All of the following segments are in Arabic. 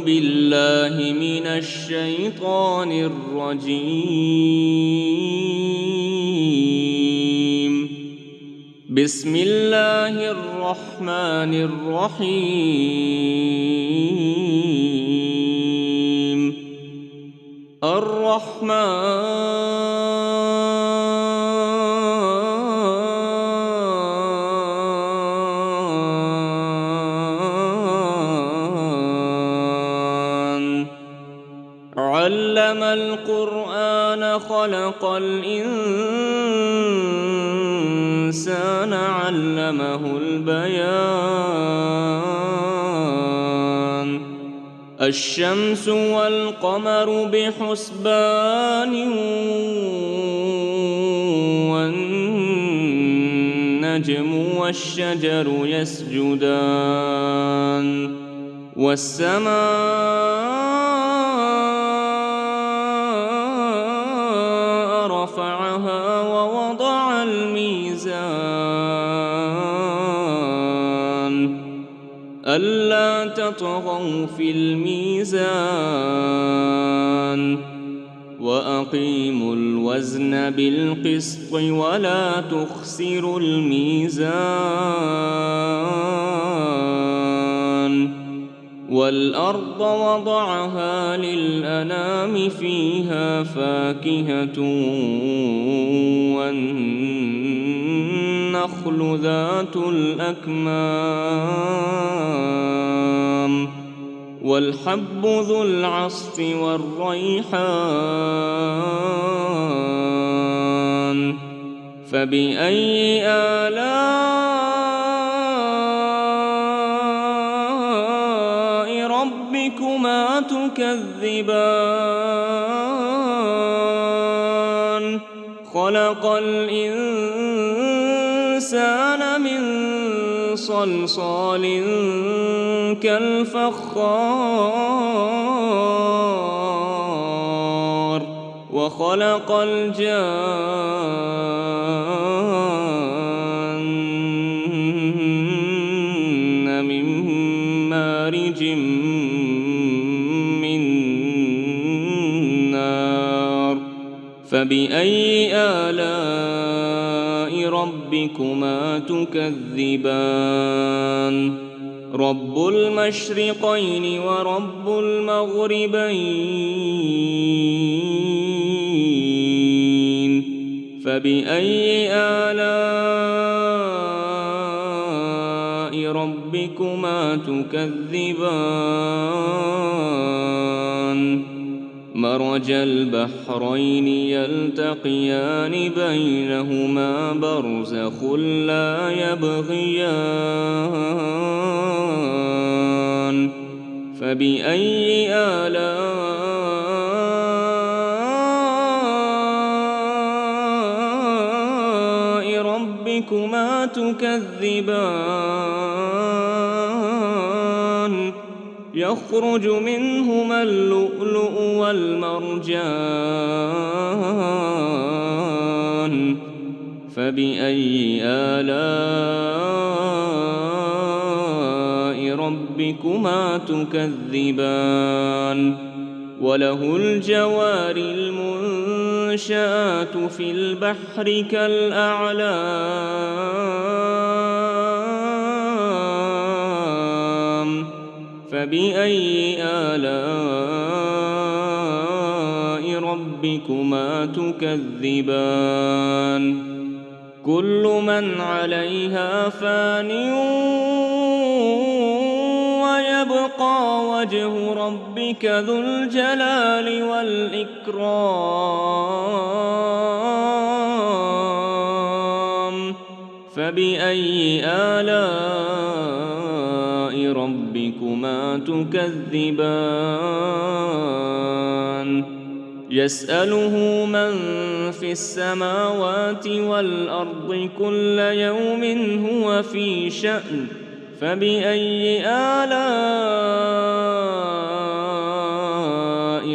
بالله من الشيطان الرجيم. بسم الله الرحمن الرحيم. علم القرآن خلق الإنسان علمه البيان. الشمس والقمر بحسبان والنجم والشجر يسجدان والسماء رفعها ووضع الميزان ألا تطغوا في الميزان وأقيموا الوزن بالقسط ولا تخسروا الميزان. والأرض وضعها للأنام فيها فاكهة والنخل ذات الأكمام والحب ذو العصف والريحان. فبأي آلاء ربكما تكذبان؟ خلق الإنسان من صلصال كالفخار وخلق الجان من مارج من نار. فبأي آلاء ربكما تكذبان؟ رب المشرقين ورب المغربين. فبأي آلاء ربكما تكذبان؟ مرج البحرين يلتقيان بينهما برزخ لا يبغيان. فبأي آلاء ربكما تكذبان؟ يخرج منهما اللؤلؤ والمرجان. فبأي آلاء ربكما تكذبان؟ وله الجوار المنشآت في البحر كالأعلام. فبأي آلاء ربكما تكذبان؟ كل من عليها فان ويبقى وجه ربك ذو الجلال والإكرام. فبأي آلاء ربكما تكذبان؟ يسأله من في السماوات والأرض كل يوم هو في شأن. فبأي آلاء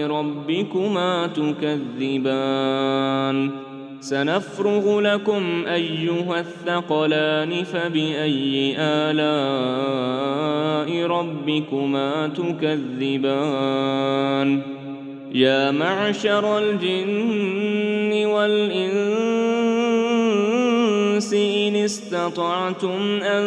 ربكما تكذبان؟ سنفرغ لكم أيها الثقلان فبأي آلاء ربكما تكذبان يا معشر الجن والإنس إن استطعتم أن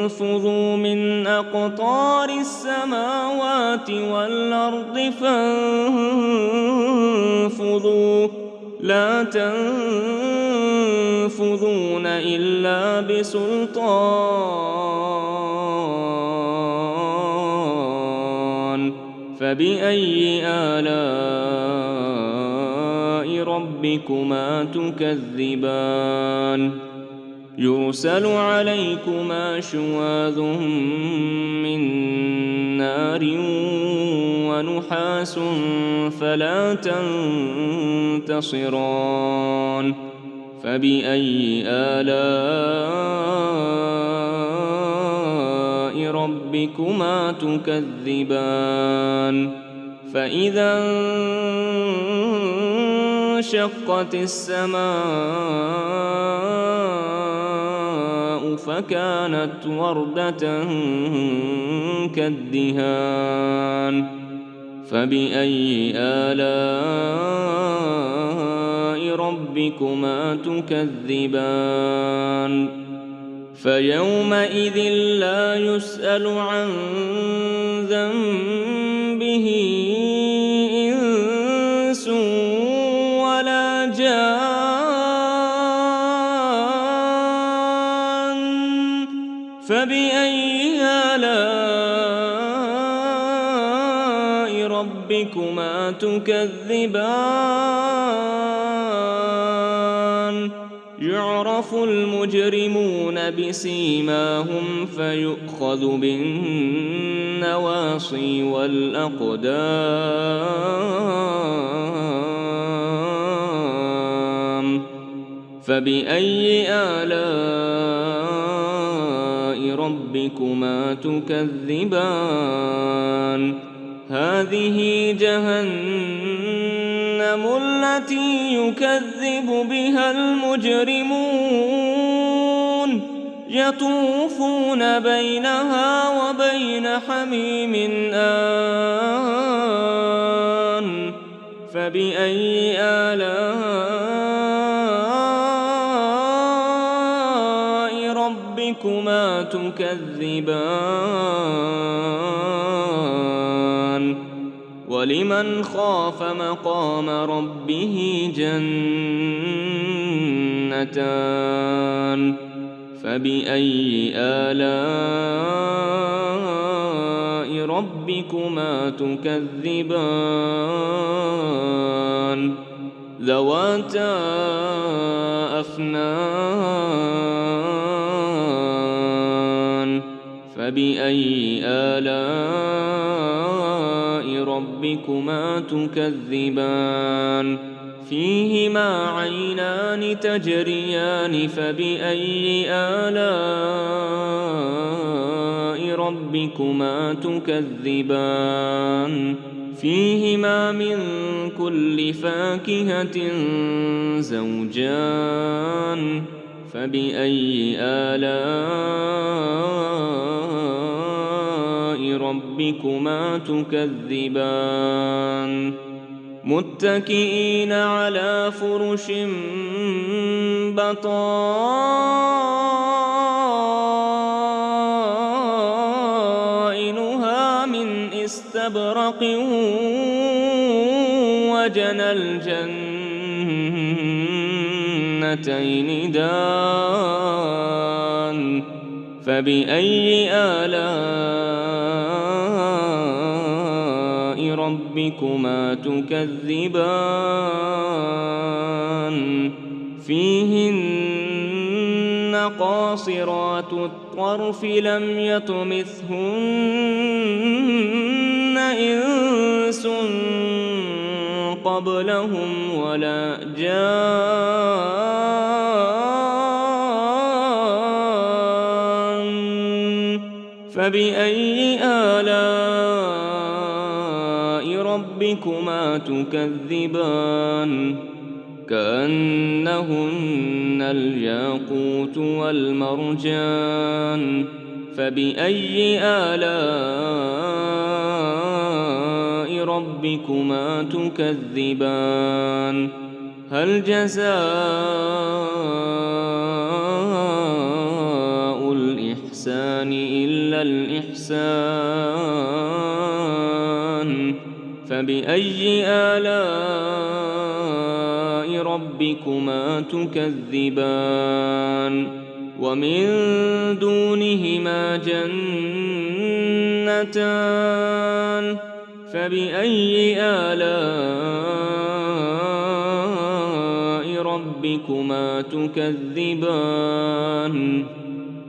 تنفذوا من أقطار السماوات والأرض فانفذوا لا تنفذون إلا بسلطان فبأي آلاء ربكما تكذبان يرسل عليكما شواظ من نار ونحاس فلا تنتصران فبأي آلاء ربكما تكذبان فإذا انشقت السماء فكانت وردة كالدهان فبأي آلاء ربكما تكذبان فيومئذ لا يسأل عن ذنبه إنس ولا جان فبأي آلاء ربكما تكذبان يعرف المجرمون بسيماهم فيؤخذ بالنواصي والأقدام فبأي آلاء ربكما تكذبان هذه جهنم التي يكذب بها المجرمون يطوفون بينها وبين حميم آن فبأي آلاء ربكما تكذبان ولمن خاف مقام ربه جنتان فبأي آلاء ربكما تكذبان ذواتا أفنان فبأي آلاء ربكما تكذبان فيهما عينان تجريان فبأي آلاء ربكما تكذبان فيهما من كل فاكهة زوجان فبأي آلاء ربكما تكذبان متكئين على فرش بطائنها من استبرق وجنى الجنتين دان فبأي آلاء ربكما تكذبان فيهن قاصرات الطرف لم يطمثهن إنس قبلهم ولا جان فبأي آلاء ربكما تكذبان كأنهن الياقوت والمرجان فبأي آلاء ربكما تكذبان هل جزاء الإحسان إلا الإحسان فبأي آلاء ربكما تكذبان ومن دونهما جنتان فبأي آلاء ربكما تكذبان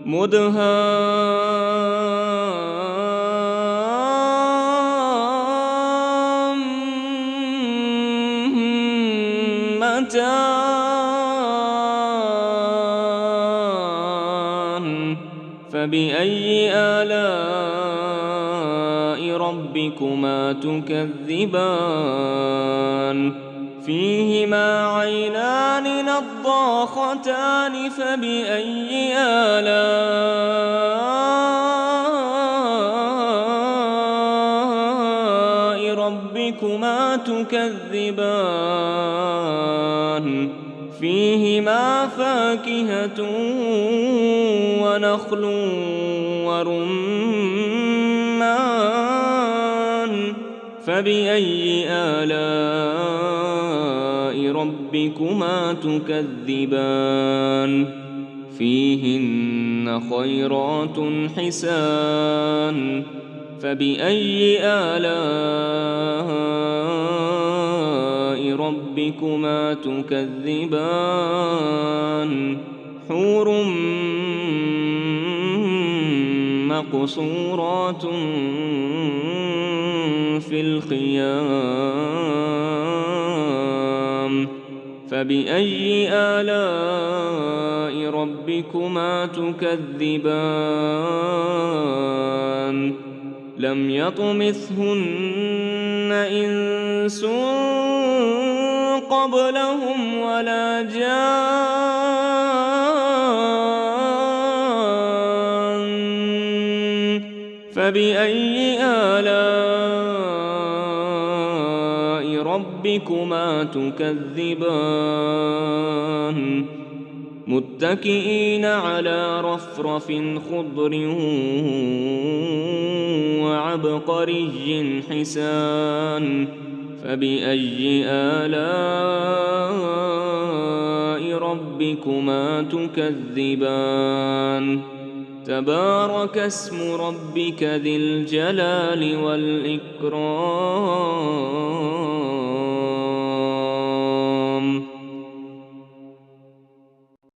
مدهامتان فبأي آلاء ربكما تكذبان فيهما عينان نضاختان فبأي آلاء ربكما تكذبان فيهما فاكهة ونخل ورمان فبأي آلاء ربكما تكذبان فيهن خيرات حسان فبأي آلاء ربكما تكذبان حور مقصورات في الخيام فبأي آلاء ربكما تكذبان لم يطمثهن إنس قبلهم ولا جان فبأي آلاء ربكما تكذبان متكئين على رفرف خضر وعبقري حسان فبأي آلاء ربكما تكذبان تبارك اسم ربك ذي الجلال والإكرام